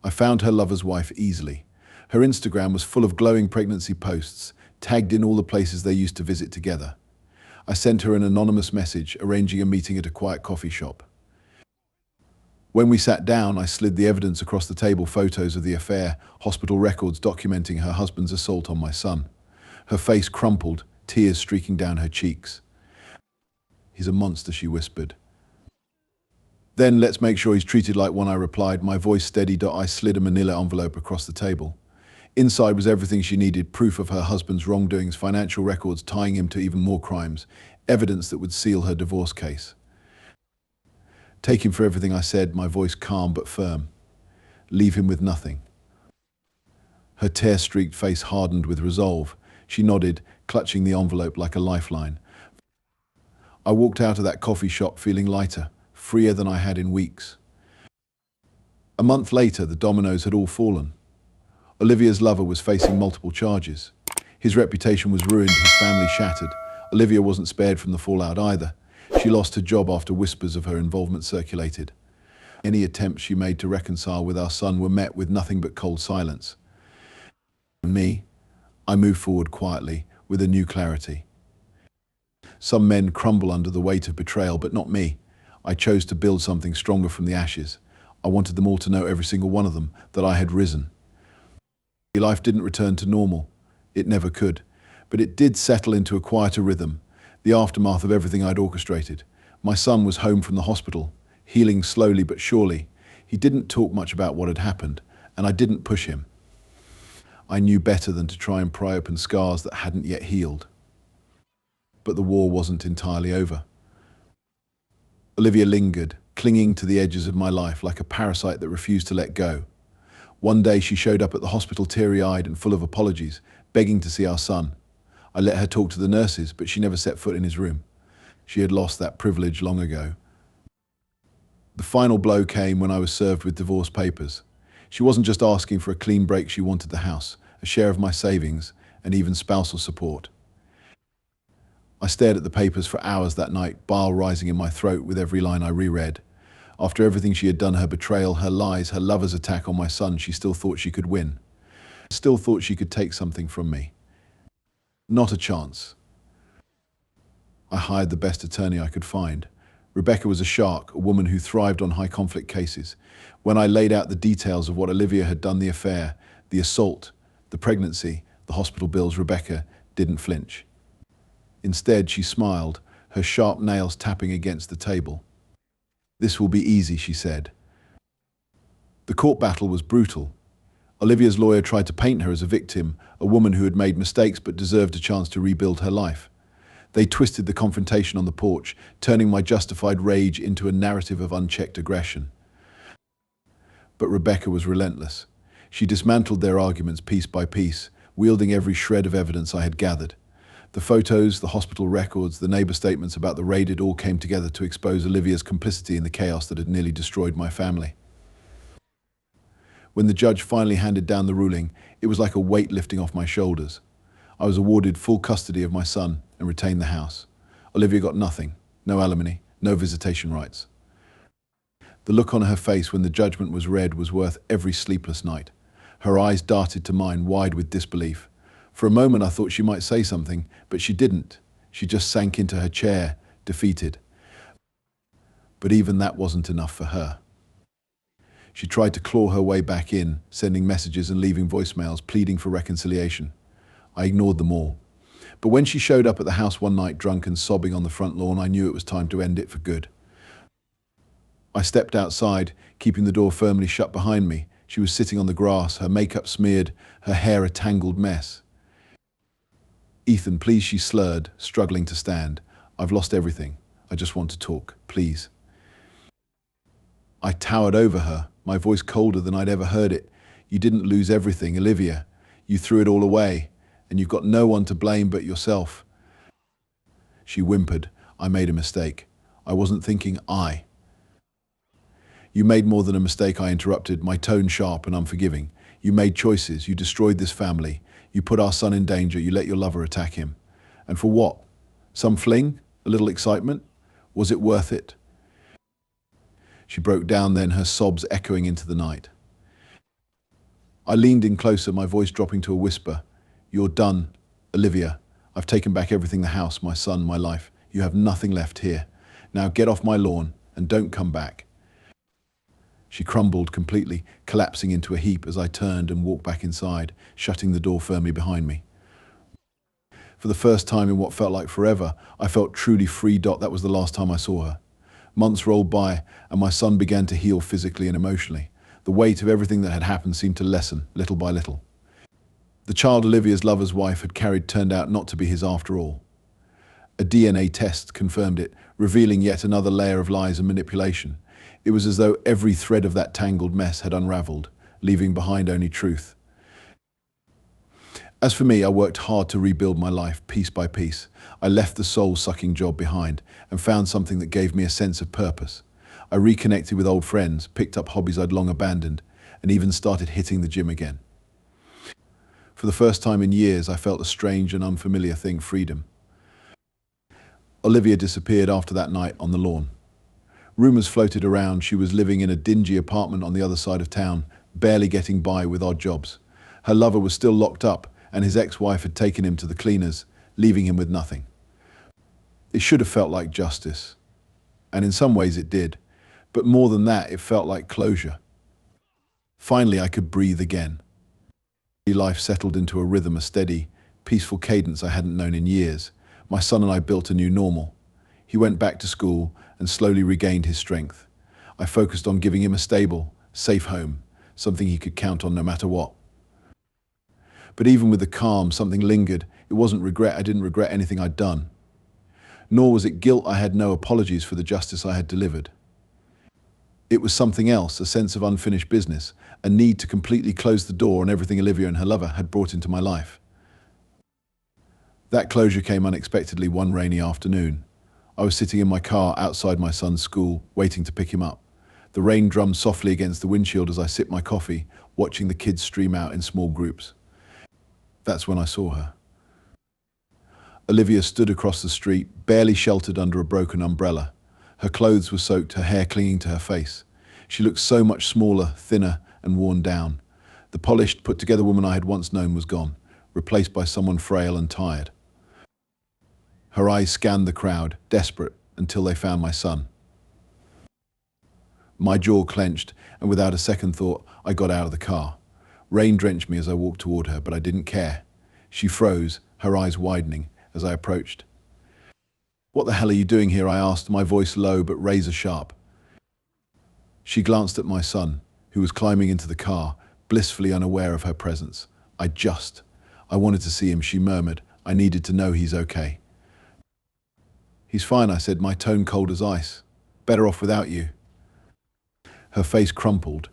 I found her lover's wife easily. Her Instagram was full of glowing pregnancy posts, tagged in all the places they used to visit together. I sent her an anonymous message, arranging a meeting at a quiet coffee shop. When we sat down, I slid the evidence across the table: photos of the affair, hospital records documenting her husband's assault on my son. Her face crumpled, tears streaking down her cheeks. "He's a monster," she whispered. "Then let's make sure he's treated like one," I replied, my voice steady. I slid a manila envelope across the table. Inside was everything she needed: proof of her husband's wrongdoings, financial records tying him to even more crimes, evidence that would seal her divorce case. "Take him for everything," I said, my voice calm but firm. "Leave him with nothing." Her tear-streaked face hardened with resolve. She nodded, clutching the envelope like a lifeline. I walked out of that coffee shop feeling lighter, freer than I had in weeks. A month later, the dominoes had all fallen. Olivia's lover was facing multiple charges. His reputation was ruined, his family shattered. Olivia wasn't spared from the fallout either. She lost her job after whispers of her involvement circulated. Any attempts she made to reconcile with our son were met with nothing but cold silence. Me, I moved forward quietly, with a new clarity. Some men crumble under the weight of betrayal, but not me. I chose to build something stronger from the ashes. I wanted them all to know, every single one of them, that I had risen. Life didn't return to normal. It never could. But it did settle into a quieter rhythm, the aftermath of everything I'd orchestrated. My son was home from the hospital, healing slowly but surely. He didn't talk much about what had happened, and I didn't push him. I knew better than to try and pry open scars that hadn't yet healed. But the war wasn't entirely over. Olivia lingered, clinging to the edges of my life like a parasite that refused to let go. One day she showed up at the hospital teary-eyed and full of apologies, begging to see our son. I let her talk to the nurses, but she never set foot in his room. She had lost that privilege long ago. The final blow came when I was served with divorce papers. She wasn't just asking for a clean break, she wanted the house, a share of my savings, and even spousal support. I stared at the papers for hours that night, bile rising in my throat with every line I reread. After everything she had done, her betrayal, her lies, her lover's attack on my son, she still thought she could win. Still thought she could take something from me. Not a chance. I hired the best attorney I could find. Rebecca was a shark, a woman who thrived on high-conflict cases. When I laid out the details of what Olivia had done, the affair, the assault, the pregnancy, the hospital bills, Rebecca didn't flinch. Instead, she smiled, her sharp nails tapping against the table. "This will be easy," she said. The court battle was brutal. Olivia's lawyer tried to paint her as a victim, a woman who had made mistakes but deserved a chance to rebuild her life. They twisted the confrontation on the porch, turning my justified rage into a narrative of unchecked aggression. But Rebecca was relentless. She dismantled their arguments piece by piece, wielding every shred of evidence I had gathered. The photos, the hospital records, the neighbor statements about the raid, it all came together to expose Olivia's complicity in the chaos that had nearly destroyed my family. When the judge finally handed down the ruling, it was like a weight lifting off my shoulders. I was awarded full custody of my son and retained the house. Olivia got nothing, no alimony, no visitation rights. The look on her face when the judgment was read was worth every sleepless night. Her eyes darted to mine, wide with disbelief. For a moment I thought she might say something, but she didn't. She just sank into her chair, defeated. But even that wasn't enough for her. She tried to claw her way back in, sending messages and leaving voicemails, pleading for reconciliation. I ignored them all. But when she showed up at the house one night, drunk and sobbing on the front lawn, I knew it was time to end it for good. I stepped outside, keeping the door firmly shut behind me. She was sitting on the grass, her makeup smeared, her hair a tangled mess. "Ethan, please," she slurred, struggling to stand. "I've lost everything. I just want to talk, please." I towered over her, my voice colder than I'd ever heard it. "You didn't lose everything, Olivia. You threw it all away, and you've got no one to blame but yourself." She whimpered. "I made a mistake. I wasn't thinking I." "You made more than a mistake," I interrupted, my tone sharp and unforgiving. "You made choices. You destroyed this family. You put our son in danger. You let your lover attack him. And for what? Some fling? A little excitement? Was it worth it?" She broke down then, her sobs echoing into the night. I leaned in closer, my voice dropping to a whisper. You're done, Olivia. I've taken back everything, the house, my son, my life. You have nothing left here. Now get off my lawn and don't come back. She crumbled completely, collapsing into a heap as I turned and walked back inside, shutting the door firmly behind me. For the first time in what felt like forever, I felt truly free. That was the last time I saw her. Months rolled by, and my son began to heal physically and emotionally. The weight of everything that had happened seemed to lessen, little by little. The child Olivia's lover's wife had carried turned out not to be his after all. A DNA test confirmed it, revealing yet another layer of lies and manipulation. It was as though every thread of that tangled mess had unraveled, leaving behind only truth. As for me, I worked hard to rebuild my life piece by piece. I left the soul-sucking job behind and found something that gave me a sense of purpose. I reconnected with old friends, picked up hobbies I'd long abandoned, and even started hitting the gym again. For the first time in years, I felt a strange and unfamiliar thing, freedom. Olivia disappeared after that night on the lawn. Rumors floated around she was living in a dingy apartment on the other side of town, barely getting by with odd jobs. Her lover was still locked up, and his ex-wife had taken him to the cleaners, leaving him with nothing. It should have felt like justice, and in some ways it did, but more than that, it felt like closure. Finally, I could breathe again. Life settled into a rhythm, a steady, peaceful cadence I hadn't known in years. My son and I built a new normal. He went back to school and slowly regained his strength. I focused on giving him a stable, safe home, something he could count on no matter what. But even with the calm, something lingered. It wasn't regret. I didn't regret anything I'd done. Nor was it guilt. I had no apologies for the justice I had delivered. It was something else, a sense of unfinished business, a need to completely close the door on everything Olivia and her lover had brought into my life. That closure came unexpectedly one rainy afternoon. I was sitting in my car outside my son's school, waiting to pick him up. The rain drummed softly against the windshield as I sipped my coffee, watching the kids stream out in small groups. That's when I saw her. Olivia stood across the street, barely sheltered under a broken umbrella. Her clothes were soaked, her hair clinging to her face. She looked so much smaller, thinner, and worn down. The polished, put-together woman I had once known was gone, replaced by someone frail and tired. Her eyes scanned the crowd, desperate, until they found my son. My jaw clenched, and without a second thought, I got out of the car. Rain drenched me as I walked toward her, but I didn't care. She froze, her eyes widening, as I approached. "What the hell are you doing here?" I asked, my voice low but razor sharp. She glanced at my son, who was climbing into the car, blissfully unaware of her presence. I wanted to see him," she murmured. "I needed to know he's okay." "He's fine," I said, my tone cold as ice. "Better off without you." Her face crumpled,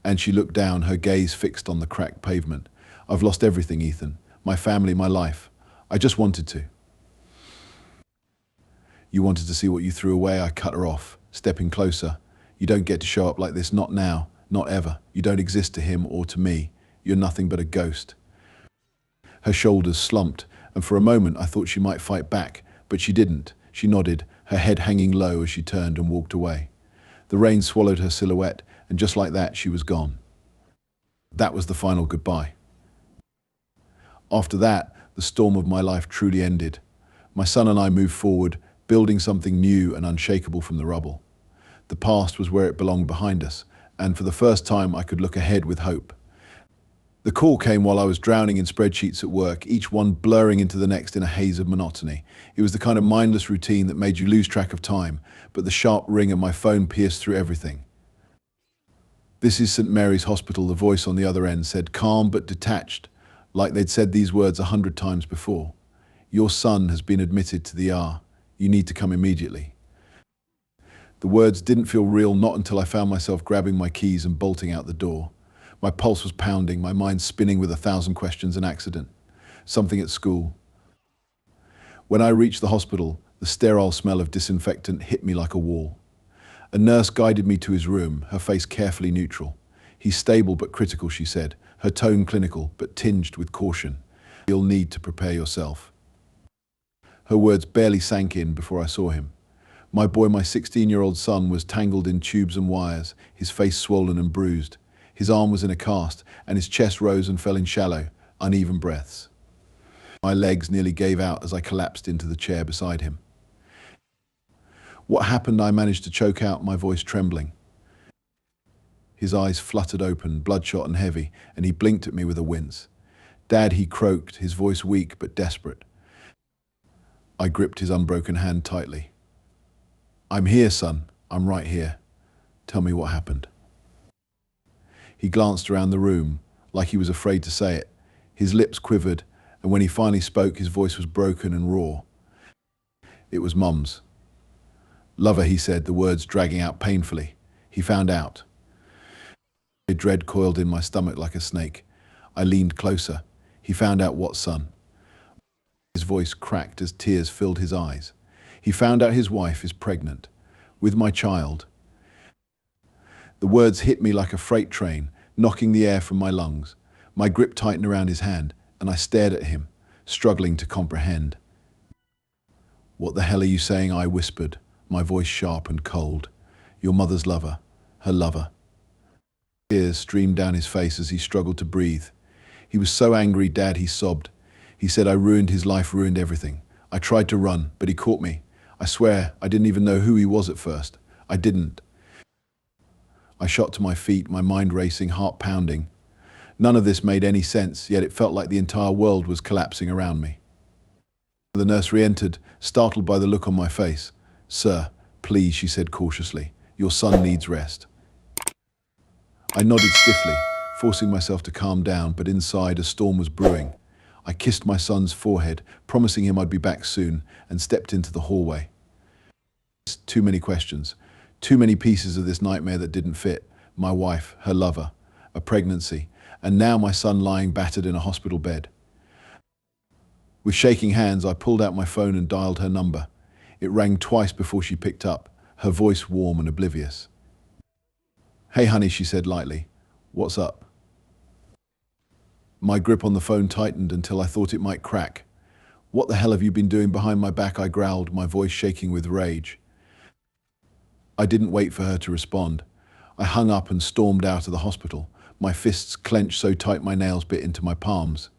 and she looked down, her gaze fixed on the cracked pavement. "I've lost everything, Ethan. My family, my life. I just wanted to." "You wanted to see what you threw away," I cut her off, stepping closer. "You don't get to show up like this, not now, not ever. You don't exist to him or to me. You're nothing but a ghost." Her shoulders slumped, and for a moment I thought she might fight back, but she didn't. She nodded, her head hanging low as she turned and walked away. The rain swallowed her silhouette, and just like that, she was gone. That was the final goodbye. After that, the storm of my life truly ended. My son and I moved forward, building something new and unshakable from the rubble. The past was where it belonged, behind us, and for the first time I could look ahead with hope. The call came while I was drowning in spreadsheets at work, each one blurring into the next in a haze of monotony. It was the kind of mindless routine that made you lose track of time, but the sharp ring of my phone pierced through everything. "This is St. Mary's Hospital," the voice on the other end said, calm but detached, like they'd said these words 100 times before. "Your son has been admitted to the ER. You need to come immediately." The words didn't feel real, not until I found myself grabbing my keys and bolting out the door. My pulse was pounding, my mind spinning with 1,000 questions. An accident. Something at school. When I reached the hospital, the sterile smell of disinfectant hit me like a wall. A nurse guided me to his room, her face carefully neutral. "He's stable but critical," she said, her tone clinical but tinged with caution. "You'll need to prepare yourself." Her words barely sank in before I saw him. My 16-year-old son, was tangled in tubes and wires, his face swollen and bruised. His arm was in a cast, and his chest rose and fell in shallow, uneven breaths. My legs nearly gave out as I collapsed into the chair beside him. What happened? I managed to choke out, my voice trembling. His eyes fluttered open, bloodshot and heavy, and he blinked at me with a wince. "Dad," he croaked, his voice weak but desperate. I gripped his unbroken hand tightly. "I'm here, son. I'm right here. Tell me what happened." He glanced around the room, like he was afraid to say it. His lips quivered, and when he finally spoke, his voice was broken and raw. "It was Mum's. Lover," he said, the words dragging out painfully. "He found out." A dread coiled in my stomach like a snake. I leaned closer. "He found out what, son?" His voice cracked as tears filled his eyes. "He found out his wife is pregnant. With my child." The words hit me like a freight train, knocking the air from my lungs. My grip tightened around his hand, and I stared at him, struggling to comprehend. "What the hell are you saying?" I whispered, my voice sharp and cold. "Your mother's lover, her lover." Tears streamed down his face as he struggled to breathe. He was so angry, Dad, he sobbed. He said I ruined his life, ruined everything. I tried to run, but he caught me. I swear, I didn't even know who he was at first. I didn't. I shot to my feet, my mind racing, heart pounding. None of this made any sense, yet it felt like the entire world was collapsing around me. The nurse re-entered, startled by the look on my face. "Sir, please," she said cautiously. "Your son needs rest." I nodded stiffly, forcing myself to calm down, but inside a storm was brewing. I kissed my son's forehead, promising him I'd be back soon, and stepped into the hallway. Too many questions, too many pieces of this nightmare that didn't fit. My wife, her lover, a pregnancy, and now my son lying battered in a hospital bed. With shaking hands, I pulled out my phone and dialed her number. It rang twice before she picked up, her voice warm and oblivious. "Hey, honey," she said lightly. "What's up?" My grip on the phone tightened until I thought it might crack. "What the hell have you been doing behind my back?" I growled, my voice shaking with rage. I didn't wait for her to respond. I hung up and stormed out of the hospital, my fists clenched so tight my nails bit into my palms.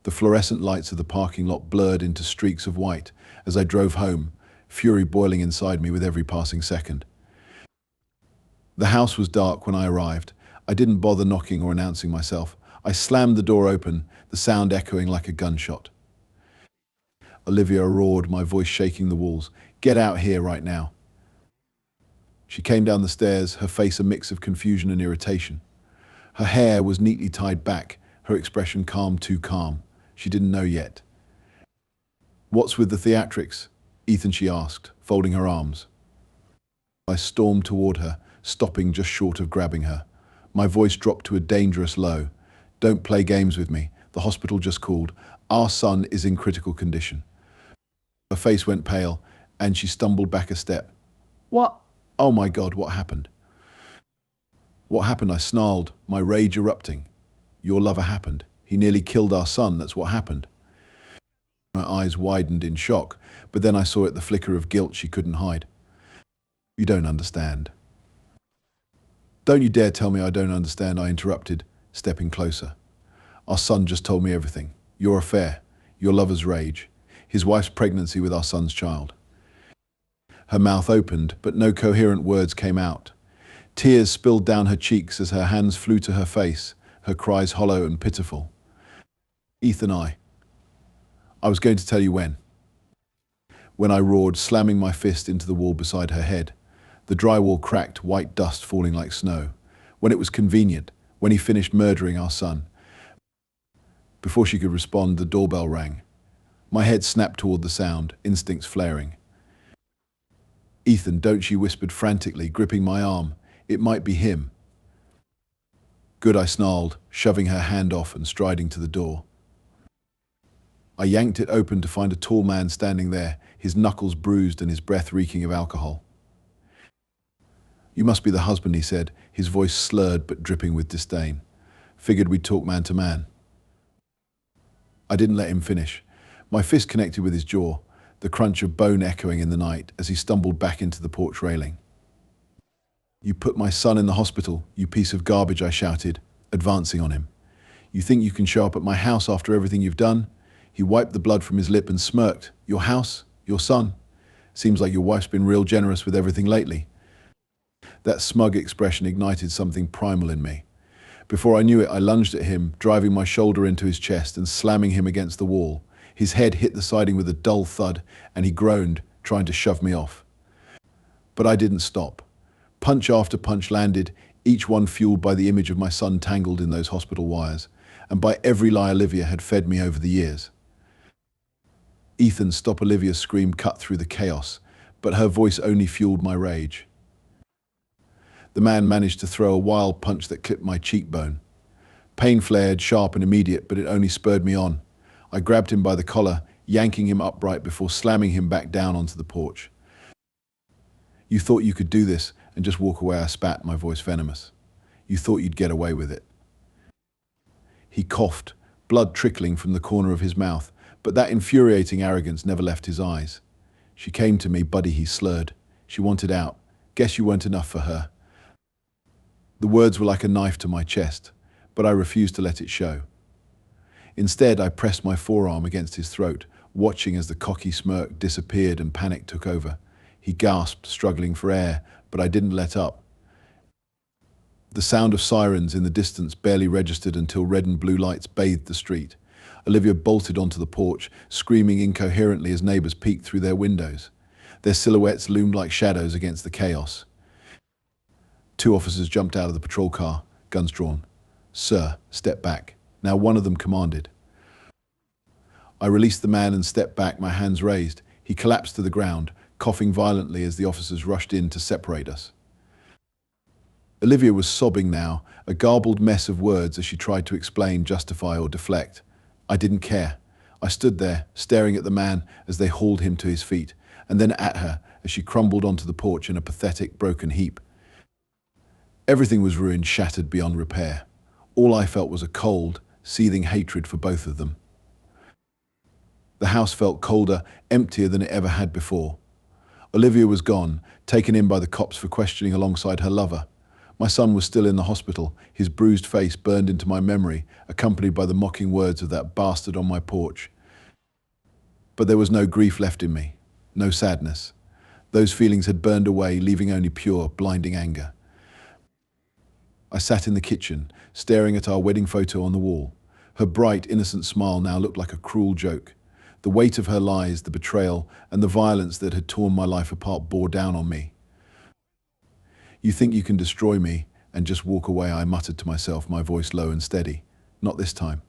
The fluorescent lights of the parking lot blurred into streaks of white as I drove home, fury boiling inside me with every passing second. The house was dark when I arrived. I didn't bother knocking or announcing myself. I slammed the door open, the sound echoing like a gunshot. Olivia roared, my voice shaking the walls. "Get out here right now." She came down the stairs, her face a mix of confusion and irritation. Her hair was neatly tied back, her expression calm, too calm. She didn't know yet. "What's with the theatrics?" Ethan, she asked, folding her arms. I stormed toward her, stopping just short of grabbing her. My voice dropped to a dangerous low. "Don't play games with me. The hospital just called. Our son is in critical condition." Her face went pale, and she stumbled back a step. "What? Oh my God, what happened?" "What happened?" I snarled, my rage erupting. "Your lover happened. He nearly killed our son, that's what happened." My eyes widened in shock, but then I saw it the flicker of guilt she couldn't hide. "You don't understand." "Don't you dare tell me I don't understand," I interrupted, stepping closer. "Our son just told me everything. Your affair, your lover's rage, his wife's pregnancy with our son's child." Her mouth opened, but no coherent words came out. Tears spilled down her cheeks as her hands flew to her face, her cries hollow and pitiful. "Ethan, I was going to tell you when." When I roared, slamming my fist into the wall beside her head. The drywall cracked, white dust falling like snow. "When it was convenient, when he finished murdering our son." Before she could respond, the doorbell rang. My head snapped toward the sound, instincts flaring. "Ethan, don't," she whispered frantically, gripping my arm. "It might be him." "Good," I snarled, shoving her hand off and striding to the door. I yanked it open to find a tall man standing there, his knuckles bruised and his breath reeking of alcohol. "You must be the husband," he said, his voice slurred but dripping with disdain. "Figured we'd talk man to man." I didn't let him finish. My fist connected with his jaw, the crunch of bone echoing in the night as he stumbled back into the porch railing. "You put my son in the hospital, you piece of garbage," I shouted, advancing on him. You think you can show up at my house after everything you've done? He wiped the blood from his lip and smirked. Your house? Your son? Seems like your wife's been real generous with everything lately. That smug expression ignited something primal in me. Before I knew it, I lunged at him, driving my shoulder into his chest and slamming him against the wall. His head hit the siding with a dull thud, and he groaned, trying to shove me off. But I didn't stop. Punch after punch landed, each one fueled by the image of my son tangled in those hospital wires, and by every lie Olivia had fed me over the years. "Ethan, stop!" Olivia's scream cut through the chaos, but her voice only fueled my rage. The man managed to throw a wild punch that clipped my cheekbone. Pain flared, sharp and immediate, but it only spurred me on. I grabbed him by the collar, yanking him upright before slamming him back down onto the porch. "You thought you could do this and just walk away," I spat, my voice venomous. "You thought you'd get away with it." He coughed, blood trickling from the corner of his mouth, but that infuriating arrogance never left his eyes. "She came to me, buddy," he slurred. "She wanted out. Guess you weren't enough for her." The words were like a knife to my chest, but I refused to let it show. Instead, I pressed my forearm against his throat, watching as the cocky smirk disappeared and panic took over. He gasped, struggling for air, but I didn't let up. The sound of sirens in the distance barely registered until red and blue lights bathed the street. Olivia bolted onto the porch, screaming incoherently as neighbors peeked through their windows. Their silhouettes loomed like shadows against the chaos. 2 officers jumped out of the patrol car, guns drawn. "Sir, step back." Now one of them commanded. I released the man and stepped back, my hands raised. He collapsed to the ground, coughing violently as the officers rushed in to separate us. Olivia was sobbing now, a garbled mess of words as she tried to explain, justify, or deflect. I didn't care. I stood there, staring at the man as they hauled him to his feet, and then at her as she crumbled onto the porch in a pathetic, broken heap. Everything was ruined, shattered beyond repair. All I felt was a cold, seething hatred for both of them. The house felt colder, emptier than it ever had before. Olivia was gone, taken in by the cops for questioning alongside her lover. My son was still in the hospital, his bruised face burned into my memory, accompanied by the mocking words of that bastard on my porch. But there was no grief left in me, no sadness. Those feelings had burned away, leaving only pure, blinding anger. I sat in the kitchen, staring at our wedding photo on the wall. Her bright, innocent smile now looked like a cruel joke. The weight of her lies, the betrayal, and the violence that had torn my life apart bore down on me. "You think you can destroy me and just walk away," I muttered to myself, my voice low and steady. "Not this time."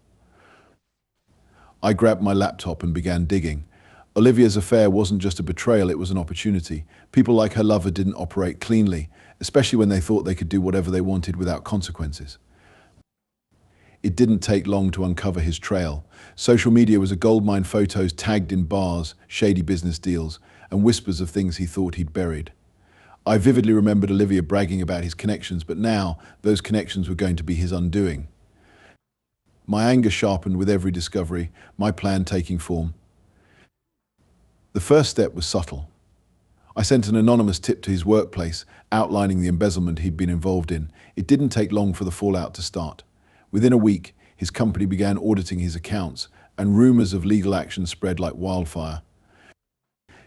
I grabbed my laptop and began digging. Olivia's affair wasn't just a betrayal, it was an opportunity. People like her lover didn't operate cleanly, especially when they thought they could do whatever they wanted without consequences. It didn't take long to uncover his trail. Social media was a goldmine: photos tagged in bars, shady business deals, and whispers of things he thought he'd buried. I vividly remembered Olivia bragging about his connections, but now those connections were going to be his undoing. My anger sharpened with every discovery, my plan taking form. The first step was subtle. I sent an anonymous tip to his workplace, outlining the embezzlement he'd been involved in. It didn't take long for the fallout to start. Within a week, his company began auditing his accounts, and rumors of legal action spread like wildfire.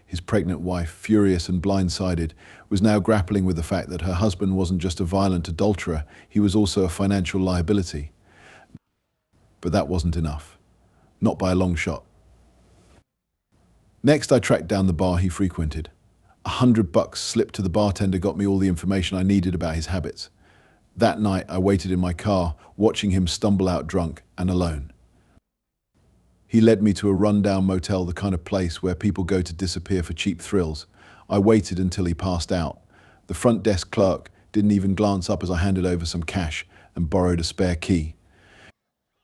His pregnant wife, furious and blindsided, was now grappling with the fact that her husband wasn't just a violent adulterer, he was also a financial liability. But that wasn't enough. Not by a long shot. Next, I tracked down the bar he frequented. $100 slipped to the bartender got me all the information I needed about his habits. That night, I waited in my car, watching him stumble out drunk and alone. He led me to a rundown motel, the kind of place where people go to disappear for cheap thrills. I waited until he passed out. The front desk clerk didn't even glance up as I handed over some cash and borrowed a spare key.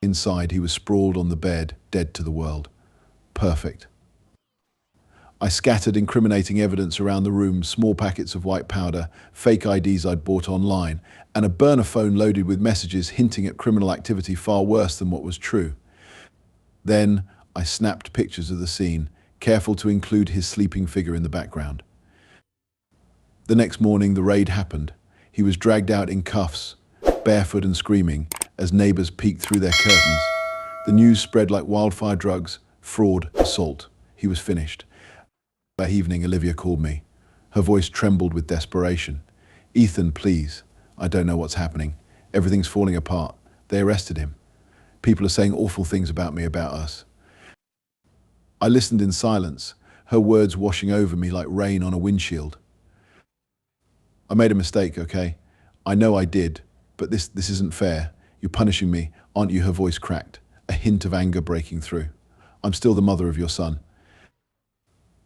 Inside, he was sprawled on the bed, dead to the world. Perfect. I scattered incriminating evidence around the room: small packets of white powder, fake IDs I'd bought online, and a burner phone loaded with messages hinting at criminal activity far worse than what was true. Then I snapped pictures of the scene, careful to include his sleeping figure in the background. The next morning, the raid happened. He was dragged out in cuffs, barefoot and screaming, as neighbors peeked through their curtains. The news spread like wildfire: drugs, fraud, assault. He was finished. That evening, Olivia called me. Her voice trembled with desperation. "Ethan, please. I don't know what's happening. Everything's falling apart. They arrested him. People are saying awful things about me, about us." I listened in silence, her words washing over me like rain on a windshield. "I made a mistake, okay? I know I did, but this isn't fair. You're punishing me, aren't you?" Her voice cracked, a hint of anger breaking through. "I'm still the mother of your son."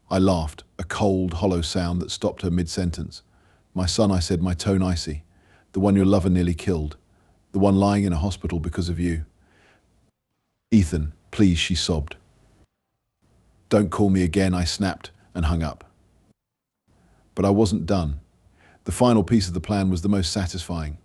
I laughed, a cold, hollow sound that stopped her mid-sentence. "My son," I said, my tone icy. "The one your lover nearly killed. The one lying in a hospital because of you." "Ethan, please," she sobbed. "Don't call me again," I snapped and hung up. But I wasn't done. The final piece of the plan was the most satisfying.